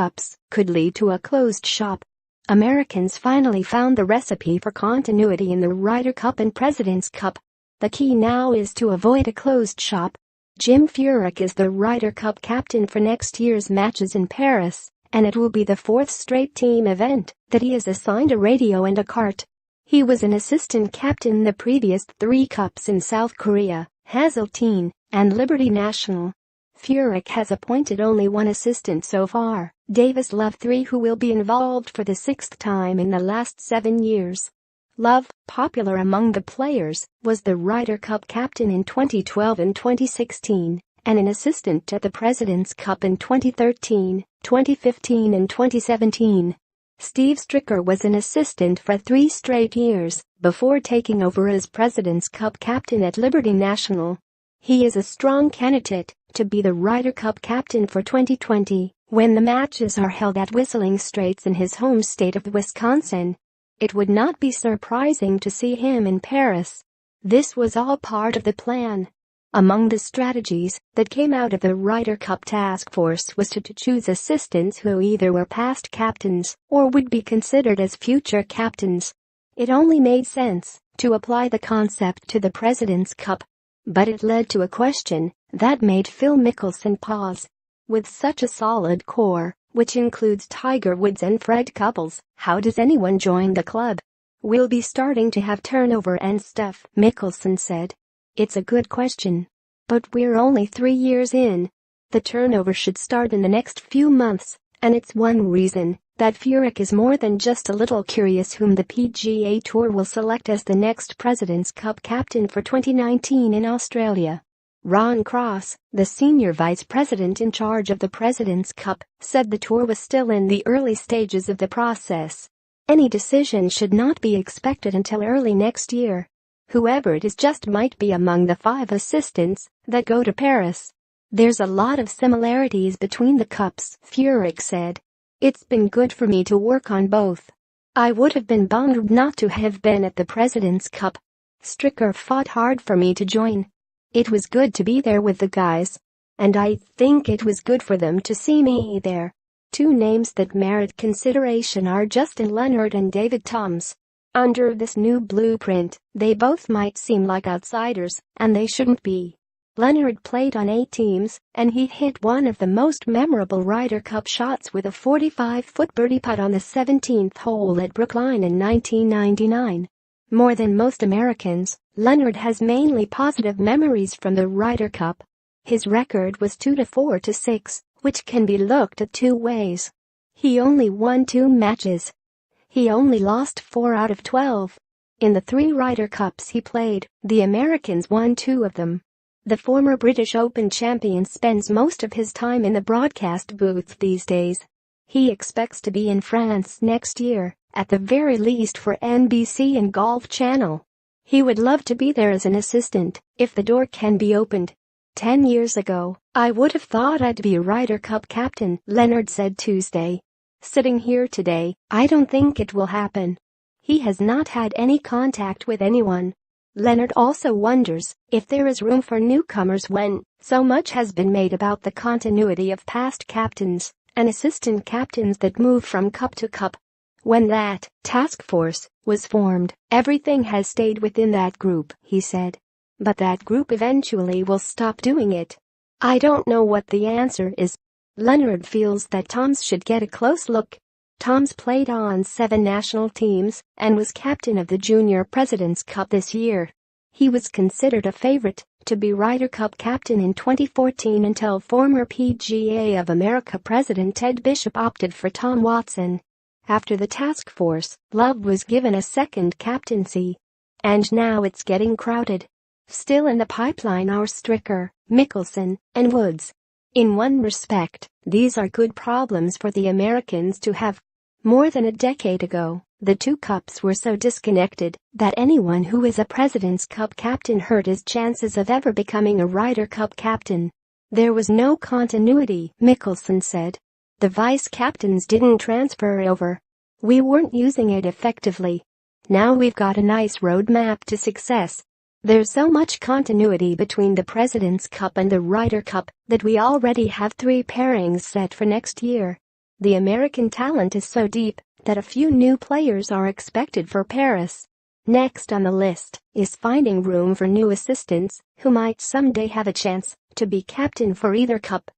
Cups could lead to a closed shop. Americans finally found the recipe for continuity in the Ryder Cup and President's Cup. The key now is to avoid a closed shop. Jim Furyk is the Ryder Cup captain for next year's matches in Paris, and it will be the fourth straight team event that he is assigned a radio and a cart. He was an assistant captain the previous 3 cups in South Korea, Hazeltine and Liberty National. Furyk has appointed only one assistant so far, Davis Love III, who will be involved for the 6th time in the last 7 years. Love, popular among the players, was the Ryder Cup captain in 2012 and 2016, and an assistant at the President's Cup in 2013, 2015 and 2017. Steve Stricker was an assistant for 3 straight years before taking over as President's Cup captain at Liberty National. He is a strong candidate to be the Ryder Cup captain for 2020, when the matches are held at Whistling Straits in his home state of Wisconsin. It would not be surprising to see him in Paris. This was all part of the plan. Among the strategies that came out of the Ryder Cup task force was to choose assistants who either were past captains or would be considered as future captains. It only made sense to apply the concept to the President's Cup. But it led to a question that made Phil Mickelson pause. With such a solid core, which includes Tiger Woods and Fred Couples, how does anyone join the club? We'll be starting to have turnover and stuff, Mickelson said. It's a good question. But we're only 3 years in. The turnover should start in the next few months, and it's one reason that Furyk is more than just a little curious whom the PGA Tour will select as the next President's Cup captain for 2019 in Australia. Ron Cross, the senior vice president in charge of the President's Cup, said the tour was still in the early stages of the process. Any decision should not be expected until early next year. Whoever it is just might be among the 5 assistants that go to Paris. There's a lot of similarities between the cups, Furyk said. It's been good for me to work on both. I would have been bummed not to have been at the President's Cup. Stricker fought hard for me to join. It was good to be there with the guys. And I think it was good for them to see me there. 2 names that merit consideration are Justin Leonard and David Toms. Under this new blueprint, they both might seem like outsiders, and they shouldn't be. Leonard played on 8 teams, and he hit one of the most memorable Ryder Cup shots with a 45-foot birdie putt on the 17th hole at Brookline in 1999. More than most Americans, Leonard has mainly positive memories from the Ryder Cup. His record was 2-4-6, which can be looked at 2 ways. He only won 2 matches. He only lost 4 out of 12. In the 3 Ryder Cups he played, the Americans won 2 of them. The former British Open champion spends most of his time in the broadcast booth these days. He expects to be in France next year, at the very least for NBC and Golf Channel. He would love to be there as an assistant, if the door can be opened. 10 years ago, I would have thought I'd be a Ryder Cup captain, Leonard said Tuesday. Sitting here today, I don't think it will happen. He has not had any contact with anyone. Leonard also wonders if there is room for newcomers when so much has been made about the continuity of past captains and assistant captains that move from cup to cup. When that task force was formed, everything has stayed within that group, he said. But that group eventually will stop doing it. I don't know what the answer is. Leonard feels that Toms should get a close look. Toms played on 7 national teams and was captain of the Junior President's Cup this year. He was considered a favorite to be Ryder Cup captain in 2014 until former PGA of America president Ted Bishop opted for Tom Watson. After the task force, Love was given a second captaincy. And now it's getting crowded. Still in the pipeline are Stricker, Mickelson, and Woods. In one respect, these are good problems for the Americans to have. More than a decade ago, the 2 cups were so disconnected that anyone who is a President's Cup captain hurt his chances of ever becoming a Ryder Cup captain. There was no continuity, Mickelson said. The vice captains didn't transfer over. We weren't using it effectively. Now we've got a nice roadmap to success. There's so much continuity between the President's Cup and the Ryder Cup that we already have 3 pairings set for next year. The American talent is so deep that a few new players are expected for Paris. Next on the list is finding room for new assistants who might someday have a chance to be captain for either cup.